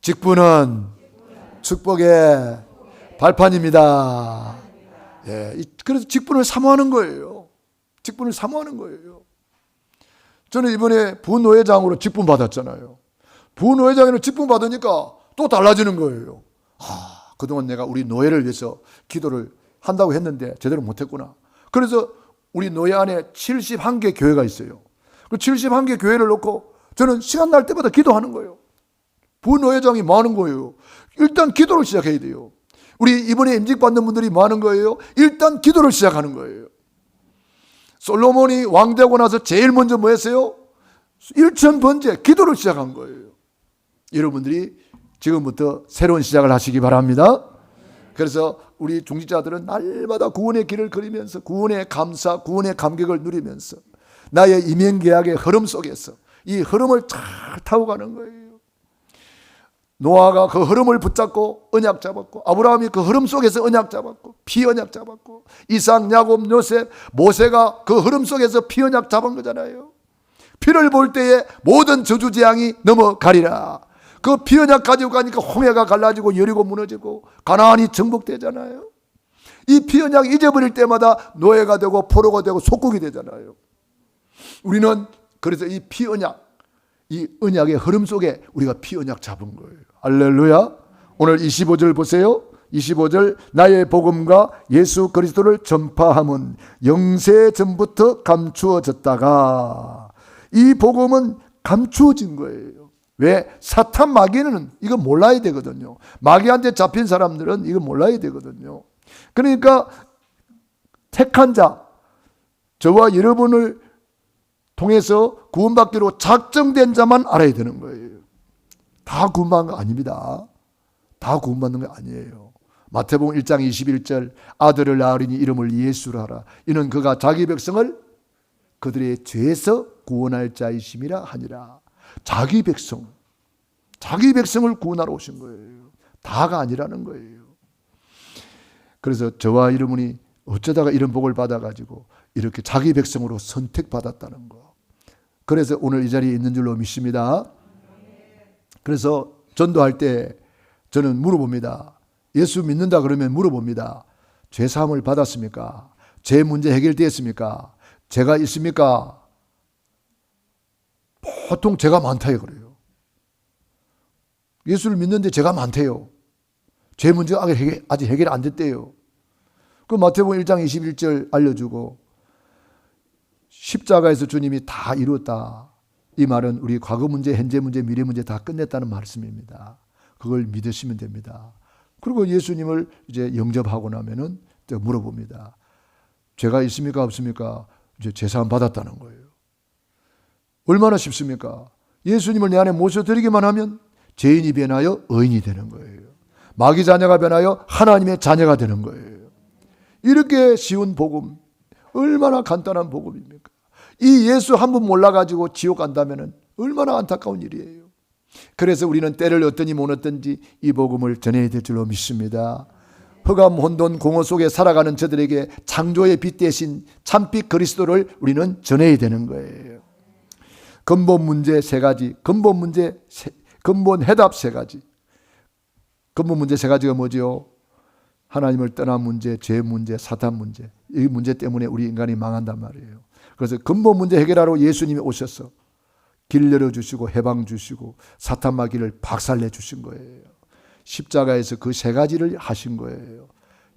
직분은 축복의 발판입니다. 예, 그래서 직분을 사모하는 거예요. 직분을 사모하는 거예요. 저는 이번에 부노회장으로 직분 받았잖아요. 부노회장으로 직분 받으니까 또 달라지는 거예요. 그동안 내가 우리 노예를 위해서 기도를 한다고 했는데 제대로 못했구나. 그래서 우리 노예 안에 71개 교회가 있어요. 그 71개 교회를 놓고 저는 시간 날 때마다 기도하는 거예요. 부노회장이 뭐 하는 거예요? 일단 기도를 시작해야 돼요. 우리 이번에 임직받는 분들이 뭐 하는 거예요? 일단 기도를 시작하는 거예요. 솔로몬이 왕 되고 나서 제일 먼저 뭐 했어요? 일천번제 기도를 시작한 거예요. 여러분들이 지금부터 새로운 시작을 하시기 바랍니다. 그래서 우리 중직자들은 날마다 구원의 길을 걸으면서 구원의 감사, 구원의 감격을 누리면서 나의 이명계약의 흐름 속에서 이 흐름을 잘 타고 가는 거예요. 노아가 그 흐름을 붙잡고 언약 잡았고, 아브라함이 그 흐름 속에서 언약 잡았고, 피언약 잡았고, 이삭, 야곱, 요셉, 모세가 그 흐름 속에서 피언약 잡은 거잖아요. 피를 볼 때에 모든 저주재앙이 넘어가리라. 그 피언약 가지고 가니까 홍해가 갈라지고 여리고 무너지고 가나안이 정복되잖아요. 이 피언약 잊어버릴 때마다 노예가 되고 포로가 되고 속국이 되잖아요. 우리는 그래서 이 피언약, 이 언약의 흐름 속에 우리가 피언약 잡은 거예요. 할렐루야. 오늘 25절 보세요. 25절 나의 복음과 예수 그리스도를 전파함은 영세 전부터 감추어졌다가 이 복음은 감추어진 거예요. 왜? 사탄 마귀는 이거 몰라야 되거든요. 마귀한테 잡힌 사람들은 이거 몰라야 되거든요. 그러니까 택한 자, 저와 여러분을 통해서 구원받기로 작정된 자만 알아야 되는 거예요. 다 구원받는 거 아닙니다. 다 구원받는 거 아니에요. 마태복음 1장 21절 아들을 낳으리니 이름을 예수라 하라. 이는 그가 자기 백성을 그들의 죄에서 구원할 자이심이라 하니라. 자기 백성을 구원하러 오신 거예요. 다가 아니라는 거예요. 그래서 저와 여러분이 어쩌다가 이런 복을 받아가지고 이렇게 자기 백성으로 선택받았다는 거. 그래서 오늘 이 자리에 있는 줄로 믿습니다. 그래서 전도할 때 저는 물어봅니다. 예수 믿는다 그러면 물어봅니다. 죄사함을 받았습니까? 제 문제 해결되었습니까? 죄가 있습니까? 보통 죄가 많다요 그래요. 예수를 믿는데 죄가 많대요. 죄 문제가 아직 해결 안 됐대요. 그 마태복음 1장 21절 알려주고 십자가에서 주님이 다 이루었다. 이 말은 우리 과거 문제, 현재 문제, 미래 문제 다 끝냈다는 말씀입니다. 그걸 믿으시면 됩니다. 그리고 예수님을 이제 영접하고 나면은 또 물어봅니다. 죄가 있습니까? 없습니까? 이제 제사함 받았다는 거예요. 얼마나 쉽습니까? 예수님을 내 안에 모셔드리기만 하면 죄인이 변하여 의인이 되는 거예요. 마귀 자녀가 변하여 하나님의 자녀가 되는 거예요. 이렇게 쉬운 복음, 얼마나 간단한 복음입니까? 이 예수 한 번 몰라가지고 지옥 간다면 얼마나 안타까운 일이에요. 그래서 우리는 때를 어떠니 못 얻든지 이 복음을 전해야 될 줄로 믿습니다. 흑암 혼돈 공허 속에 살아가는 저들에게 창조의 빛 대신 참빛 그리스도를 우리는 전해야 되는 거예요. 근본 문제 세 가지, 근본 해답 세 가지. 근본 문제 세 가지가 뭐죠? 하나님을 떠난 문제, 죄 문제, 사탄 문제. 이 문제 때문에 우리 인간이 망한단 말이에요. 그래서 근본 문제 해결하러 예수님이 오셔서 길 열어주시고 해방 주시고 사탄 마귀를 박살내 주신 거예요. 십자가에서 그 세 가지를 하신 거예요.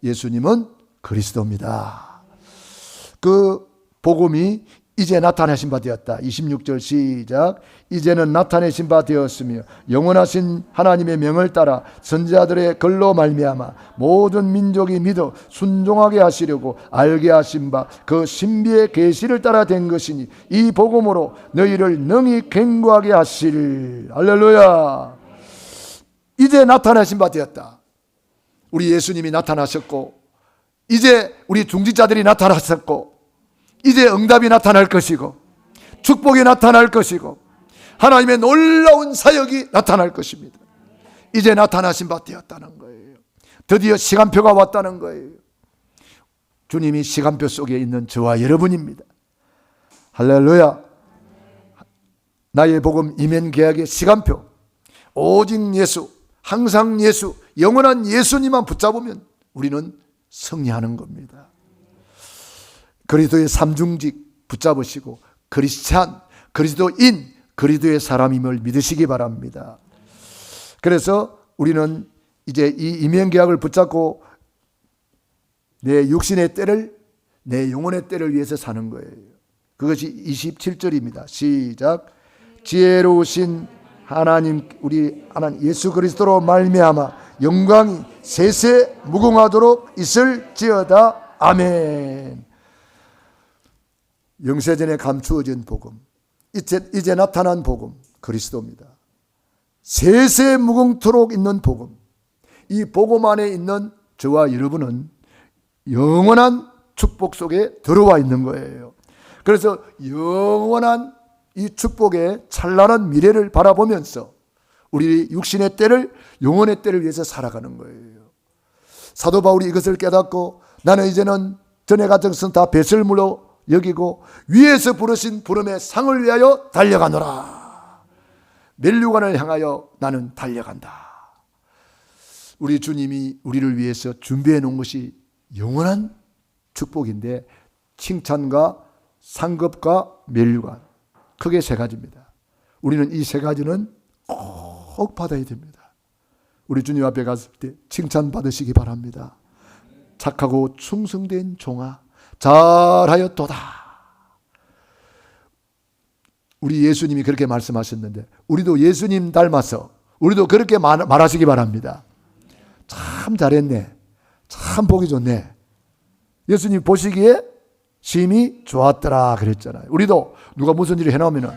예수님은 그리스도입니다. 그 복음이 이제 나타내신 바 되었다. 26절 시작. 이제는 나타내신 바 되었으며 영원하신 하나님의 명을 따라 선지자들의 글로 말미암아 모든 민족이 믿어 순종하게 하시려고 알게 하신 바 그 신비의 계시를 따라 된 것이니 이 복음으로 너희를 능히 견고하게 하시리. 할렐루야. 이제 나타내신 바 되었다. 우리 예수님이 나타나셨고 이제 우리 중직자들이 나타났었고 이제 응답이 나타날 것이고 축복이 나타날 것이고 하나님의 놀라운 사역이 나타날 것입니다. 이제 나타나신 바 되었다는 거예요. 드디어 시간표가 왔다는 거예요. 주님이 시간표 속에 있는 저와 여러분입니다. 할렐루야. 나의 복음 이면 계약의 시간표, 오직 예수, 항상 예수, 영원한 예수님만 붙잡으면 우리는 승리하는 겁니다. 그리스도의 삼중직 붙잡으시고 크리스찬, 그리스도인, 그리스도의 사람임을 믿으시기 바랍니다. 그래서 우리는 이제 이 이면계약을 붙잡고 내 육신의 때를, 내 영혼의 때를 위해서 사는 거예요. 그것이 27절입니다. 시작. 지혜로우신 하나님, 우리 하나님 예수 그리스도로 말미암아 영광이 세세 무궁하도록 있을지어다. 아멘. 영세전에 감추어진 복음, 이제 나타난 복음, 그리스도입니다. 세세 무궁토록 있는 복음, 이 복음 안에 있는 저와 여러분은 영원한 축복 속에 들어와 있는 거예요. 그래서 영원한 이 축복의 찬란한 미래를 바라보면서 우리 육신의 때를, 영혼의 때를 위해서 살아가는 거예요. 사도 바울이 이것을 깨닫고 나는 이제는 전에 가진 것은 다 배설물로 여기고 위에서 부르신 부름의 상을 위하여 달려가노라. 면류관을 향하여 나는 달려간다. 우리 주님이 우리를 위해서 준비해 놓은 것이 영원한 축복인데 칭찬과 상급과 면류관, 크게 세 가지입니다. 우리는 이 세 가지는 꼭 받아야 됩니다. 우리 주님 앞에 갔을 때 칭찬받으시기 바랍니다. 착하고 충성된 종아, 잘하였도다. 우리 예수님이 그렇게 말씀하셨는데 우리도 예수님 닮아서 우리도 그렇게 말하시기 바랍니다. 참 잘했네. 참 보기 좋네. 예수님 보시기에 심히 좋았더라 그랬잖아요. 우리도 누가 무슨 일을 해놓으면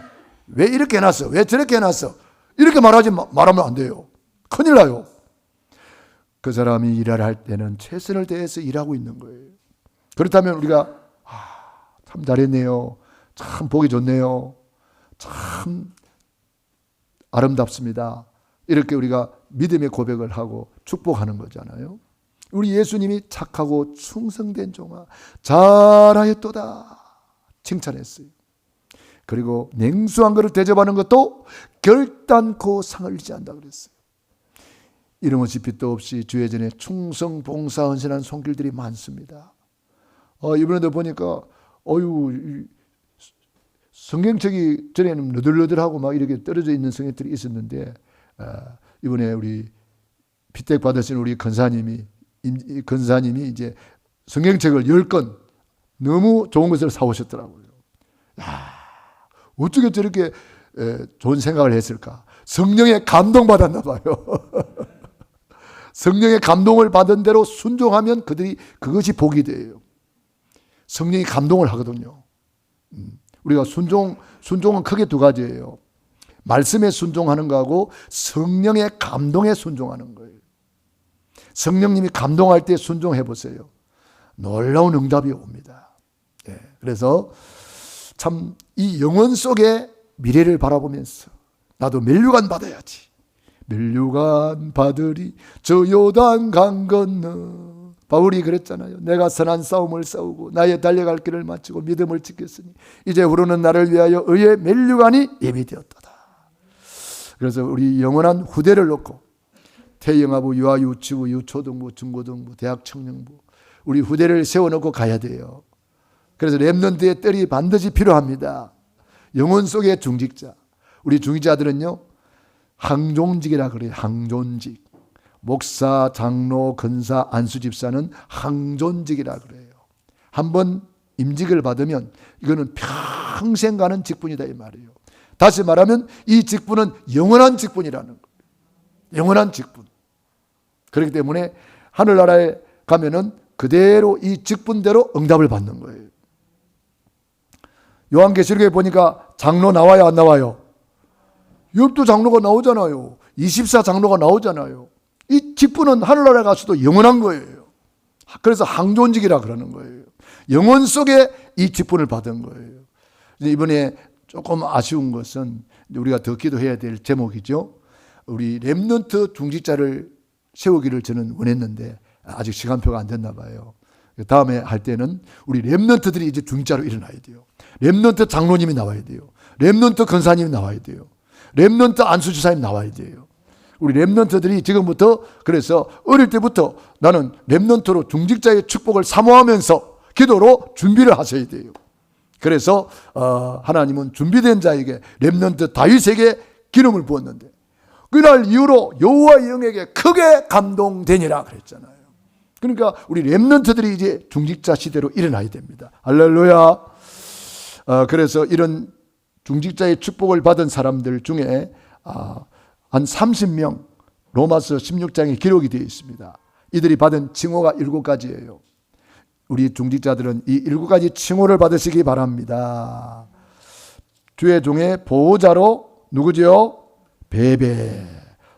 왜 이렇게 해놨어? 왜 저렇게 해놨어? 이렇게 말하면 안 돼요. 큰일 나요. 그 사람이 일을 할 때는 최선을 다해서 일하고 있는 거예요. 그렇다면 우리가 참 잘했네요. 참 보기 좋네요. 참 아름답습니다. 이렇게 우리가 믿음의 고백을 하고 축복하는 거잖아요. 우리 예수님이 착하고 충성된 종아 잘하였도다 칭찬했어요. 그리고 냉수한 것을 대접하는 것도 결단코 상을 잃지 않는다 그랬어요. 이름 없이 빛도 없이 주의 전에 충성 봉사 헌신한 손길들이 많습니다. 이번에도 보니까 성경책이 전에는 너덜너덜하고 막 이렇게 떨어져 있는 성경들이 있었는데 이번에 우리 피택 받으신 우리 권사님이 이제 성경책을 10권 너무 좋은 것을 사오셨더라고요. 어떻게 저렇게 좋은 생각을 했을까? 성령의 감동 받았나 봐요. 성령의 감동을 받은 대로 순종하면 그것이 복이 돼요. 성령이 감동을 하거든요. 우리가 순종은 크게 두 가지예요. 말씀에 순종하는 거하고 성령의 감동에 순종하는 거예요. 성령님이 감동할 때 순종해 보세요. 놀라운 응답이 옵니다. 그래서 참 이 영혼 속에 미래를 바라보면서 나도 면류관 받아야지. 면류관 받으리 저 요단강 건너. 바울이 그랬잖아요. 내가 선한 싸움을 싸우고 나의 달려갈 길을 마치고 믿음을 지켰으니 이제 후로는 나를 위하여 의의 면류관이 예비되었도다. 그래서 우리 영원한 후대를 놓고 태영아부, 유아유치부, 유초등부, 중고등부, 대학 청년부 우리 후대를 세워놓고 가야 돼요. 그래서 렘넌트의 뜰이 반드시 필요합니다. 영혼 속의 중직자. 우리 중직자들은요 항존직이라 그래요. 항존직. 목사, 장로, 권사, 안수집사는 항존직이라 그래요. 한번 임직을 받으면 이거는 평생 가는 직분이다 이 말이에요. 다시 말하면 이 직분은 영원한 직분이라는 거예요. 영원한 직분. 그렇기 때문에 하늘나라에 가면은 그대로 이 직분대로 응답을 받는 거예요. 요한계시록에 보니까 장로 나와요, 안 나와요? 욥도 장로가 나오잖아요. 24 장로가 나오잖아요. 이 직분은 하늘나라에 가서도 영원한 거예요. 그래서 항존직이라 그러는 거예요. 영혼 속에 이 직분을 받은 거예요. 이번에 조금 아쉬운 것은 우리가 더 기도해야 될 제목이죠. 우리 렘넌트 중직자를 세우기를 저는 원했는데 아직 시간표가 안 됐나 봐요. 다음에 할 때는 우리 렘넌트들이 이제 중직자로 일어나야 돼요. 렘넌트 장로님이 나와야 돼요. 렘넌트 권사님이 나와야 돼요. 렘넌트 안수지사님 나와야 돼요. 우리 렘넌트들이 지금부터 그래서 어릴 때부터 나는 렘넌트로 중직자의 축복을 사모하면서 기도로 준비를 하셔야 돼요. 그래서 하나님은 준비된 자에게 렘넌트 다윗에게 기름을 부었는데 그날 이후로 여호와의 영에게 크게 감동되니라 그랬잖아요. 그러니까 우리 렘넌트들이 이제 중직자 시대로 일어나야 됩니다. 할렐루야. 그래서 이런 중직자의 축복을 받은 사람들 중에 한 30명 로마서 16장에 기록이 되어 있습니다. 이들이 받은 칭호가 7가지예요. 우리 중직자들은 이 7가지 칭호를 받으시기 바랍니다. 주의 종의 보호자로 누구지요? 베베.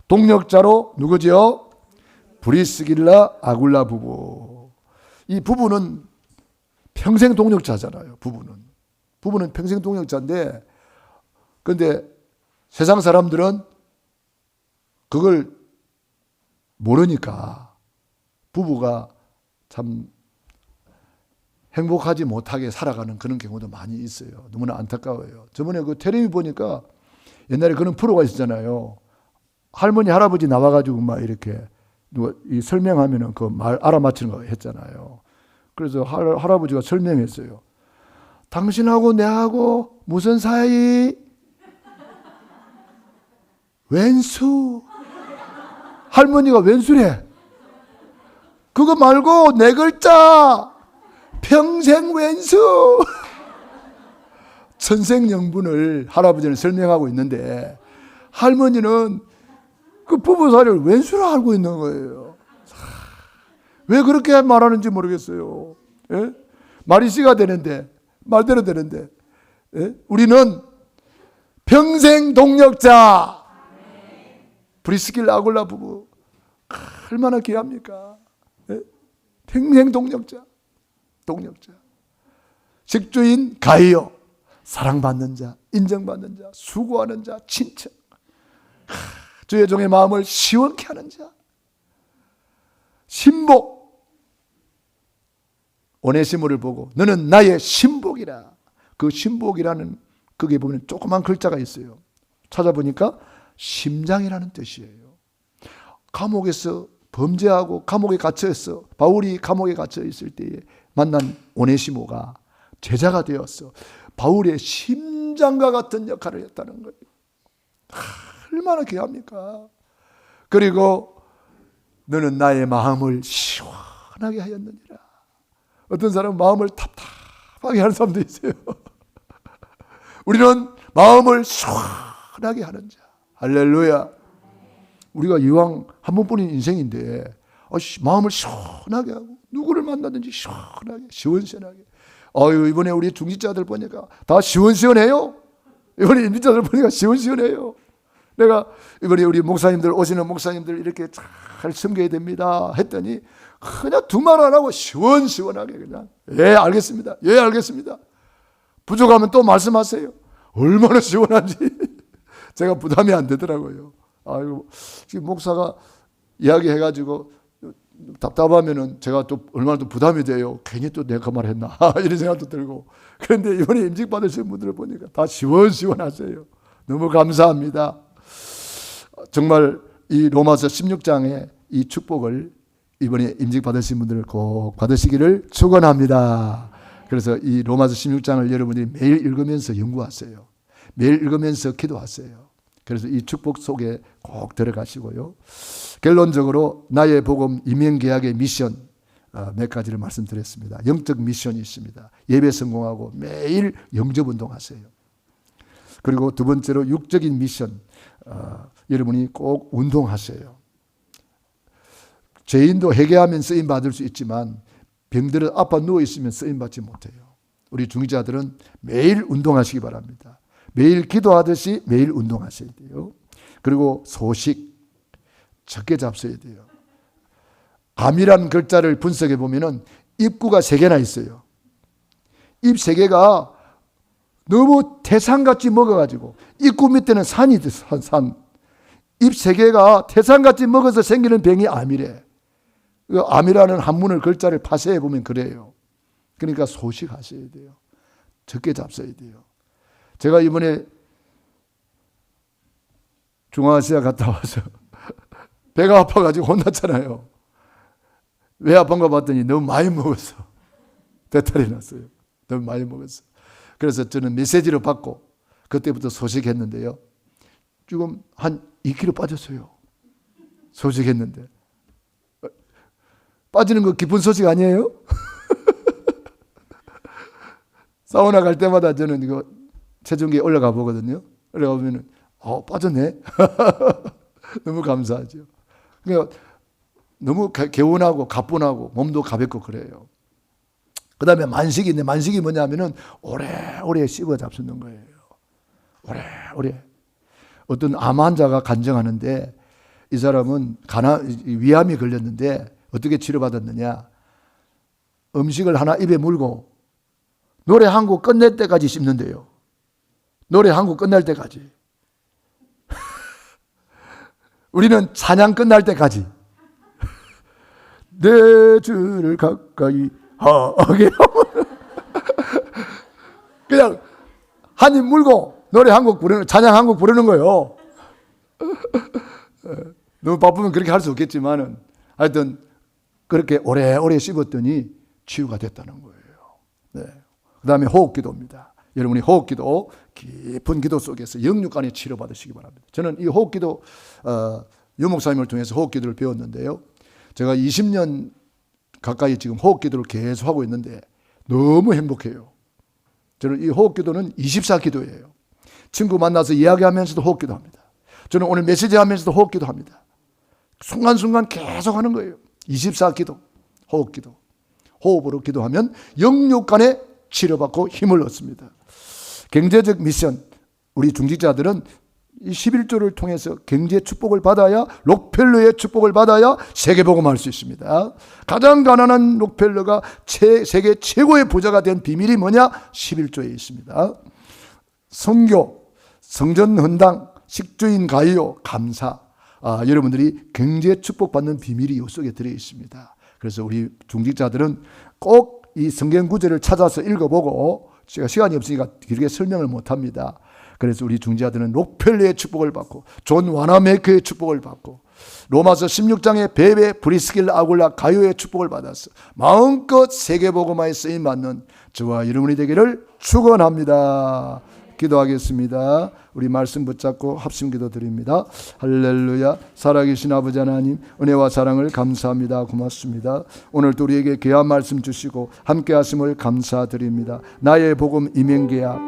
동력자로 누구지요? 브리스길라 아굴라 부부. 이 부부는 평생 동력자잖아요. 부부는 평생 동력자인데 그런데 세상 사람들은 그걸 모르니까 부부가 참 행복하지 못하게 살아가는 그런 경우도 많이 있어요. 너무나 안타까워요. 저번에 그 텔레비 보니까 옛날에 그런 프로가 있었잖아요. 할머니, 할아버지 나와가지고 막 이렇게 누가 설명하면은 그 말 알아맞히는 거 했잖아요. 그래서 할아버지가 설명했어요. 당신하고 내하고 무슨 사이? 왼수. 할머니가 왼수래. 그거 말고 네 글자 평생 왼수. 천생연분을 할아버지는 설명하고 있는데 할머니는 그 부부사를 왼수로 알고 있는 거예요. 왜 그렇게 말하는지 모르겠어요. 예? 말이 씨가 되는데, 말대로 되는데, 예? 우리는 평생 동력자. 브리스길라 아굴라 부부 얼마나 귀합니까? 예? 평생 동력자. 식주인 가이요. 사랑받는 자, 인정받는 자, 수고하는 자, 친척. 주의 종의 마음을 시원케 하는 자. 신복. 오네시모를 보고 너는 나의 신복이라. 그 신복이라는 거기에 보면 조그만 글자가 있어요. 찾아보니까 심장이라는 뜻이에요. 감옥에서 범죄하고 감옥에 갇혀있어. 바울이 감옥에 갇혀 있을 때에 만난 오네시모가 제자가 되었어. 바울의 심장과 같은 역할을 했다는 거예요. 얼마나 귀합니까? 그리고 너는 나의 마음을 시원하게 하였느니라. 어떤 사람은 마음을 답답하게 하는 사람도 있어요. 우리는 마음을 시원하게 하는 자. 할렐루야. 우리가 이왕 한 번뿐인 인생인데 마음을 시원하게 하고 누구를 만나든지 시원하게, 시원시원하게. 이번에 우리 중직자들 보니까 다 시원시원해요. 이번에 임직자들 보니까 시원시원해요. 내가 이번에 우리 목사님들, 오시는 목사님들 이렇게 잘 섬겨야 됩니다 했더니 그냥 두말 안 하고 시원시원하게 그냥 예 알겠습니다. 예 알겠습니다. 부족하면 또 말씀하세요. 얼마나 시원한지 제가 부담이 안 되더라고요. 아이고, 지금 목사가 이야기해가지고 답답하면은 제가 또 얼마나 또 부담이 돼요. 괜히 또 내가 그 말 했나 이런 생각도 들고. 그런데 이번에 임직 받으신 분들을 보니까 다 시원시원하세요. 너무 감사합니다. 정말 이 로마서 16장의 이 축복을 이번에 임직 받으신 분들을 꼭 받으시기를 축원합니다. 그래서 이 로마서 16장을 여러분들이 매일 읽으면서 연구하세요. 매일 읽으면서 기도하세요. 그래서 이 축복 속에 꼭 들어가시고요. 결론적으로 나의 복음 이면계약의 미션 몇 가지를 말씀드렸습니다. 영적 미션이 있습니다. 예배 성공하고 매일 영접운동하세요. 그리고 두 번째로 육적인 미션, 여러분이 꼭 운동하세요. 죄인도 회개하면 쓰임받을 수 있지만 병들은 아파 누워있으면 쓰임받지 못해요. 우리 중직자들은 매일 운동하시기 바랍니다. 매일 기도하듯이 매일 운동하셔야 돼요. 그리고 소식 적게 잡숴야 돼요. 암이라는 글자를 분석해 보면은 입구가 3개나 있어요. 입 3개가 너무 태산같이 먹어가지고 입구 밑에는 산이 있어요. 산. 입 3개가 태산같이 먹어서 생기는 병이 암이래. 암이라는 한문을 글자를 파쇄해 보면 그래요. 그러니까 소식하셔야 돼요. 적게 잡숴야 돼요. 제가 이번에 중앙아시아 갔다 와서 배가 아파가지고 혼났잖아요. 왜 아픈가 봤더니 너무 많이 먹었어. 배탈이 났어요. 너무 많이 먹었어. 그래서 저는 메시지로 받고 그때부터 소식했는데요. 지금 한 2kg 빠졌어요. 소식했는데. 빠지는 거 기쁜 소식 아니에요? 사우나 갈 때마다 저는 이거 체중계에 올라가 보거든요. 올라가 보면은 빠졌네. 너무 감사하죠. 그러니까 너무 개운하고 가뿐하고 몸도 가볍고 그래요. 그 다음에 만식이 있는데 만식이 뭐냐면은 오래오래 씹어 잡수는 거예요. 오래오래. 어떤 암 환자가 간증하는데 이 사람은 위암이 걸렸는데 어떻게 치료받았느냐. 음식을 하나 입에 물고 노래 한 곡 끝낼 때까지 씹는데요. 노래 한 곡 끝날 때까지. 우리는 찬양 끝날 때까지. 내 주를 가까이 하게. 그냥 한 입 물고 노래 한 곡 부르는, 찬양 한 곡 부르는 거예요. 너무 바쁘면 그렇게 할 수 없겠지만은 하여튼 그렇게 오래오래 씹었더니 치유가 됐다는 거예요. 네. 그 다음에 호흡기도입니다. 여러분이 호흡기도 깊은 기도 속에서 영육간에 치료받으시기 바랍니다. 저는 이 호흡기도 유 목사님을 통해서 호흡기도를 배웠는데요. 제가 20년 가까이 지금 호흡기도를 계속 하고 있는데 너무 행복해요. 저는 이 호흡기도는 24기도예요. 친구 만나서 이야기하면서도 호흡기도 합니다. 저는 오늘 메시지 하면서도 호흡기도 합니다. 순간순간 계속 하는 거예요. 24기도, 호흡기도. 호흡으로 기도하면 영육간에 치료받고 힘을 얻습니다. 경제적 미션, 우리 중직자들은 이 11조를 통해서 경제 축복을 받아야, 록펠러의 축복을 받아야 세계복음할 수 있습니다. 가장 가난한 록펠러가 세계 최고의 부자가 된 비밀이 뭐냐? 11조에 있습니다. 선교, 성전 헌당, 식주인 가요, 감사. 여러분들이 경제 축복받는 비밀이 이 속에 들어 있습니다. 그래서 우리 중직자들은 꼭 이 성경 구절을 찾아서 읽어보고, 제가 시간이 없으니까 길게 설명을 못합니다. 그래서 우리 중직자들은 록펠러의 축복을 받고, 존 와나메이커의 축복을 받고, 로마서 16장의 베베 브리스길라 아굴라 가요의 축복을 받았어. 마음껏 세계복음화에 쓰임받는 저와 여러분이 되기를 축원합니다. 기도하겠습니다. 우리 말씀 붙잡고 합심기도 드립니다. 할렐루야. 살아계신 아버지 하나님, 은혜와 사랑을 감사합니다. 고맙습니다. 오늘도 우리에게 귀한 말씀 주시고 함께 하심을 감사드립니다. 나의 복음 임행계약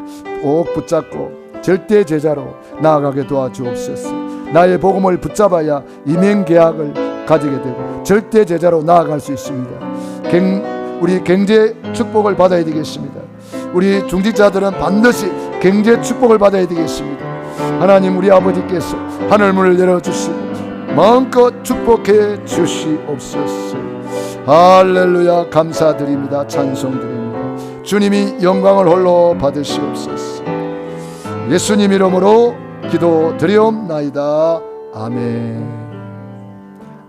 꼭 붙잡고 절대 제자로 나아가게 도와주옵소서. 나의 복음을 붙잡아야 임행계약을 가지게 되고 절대 제자로 나아갈 수 있습니다. 우리 경제 축복을 받아야 되겠습니다. 우리 중직자들은 반드시 경제 축복을 받아야 되겠습니다. 하나님, 우리 아버지께서 하늘문을 열어주시고 마음껏 축복해 주시옵소서. 할렐루야. 감사드립니다. 찬송드립니다. 주님이 영광을 홀로 받으시옵소서. 예수님 이름으로 기도드리옵나이다. 아멘.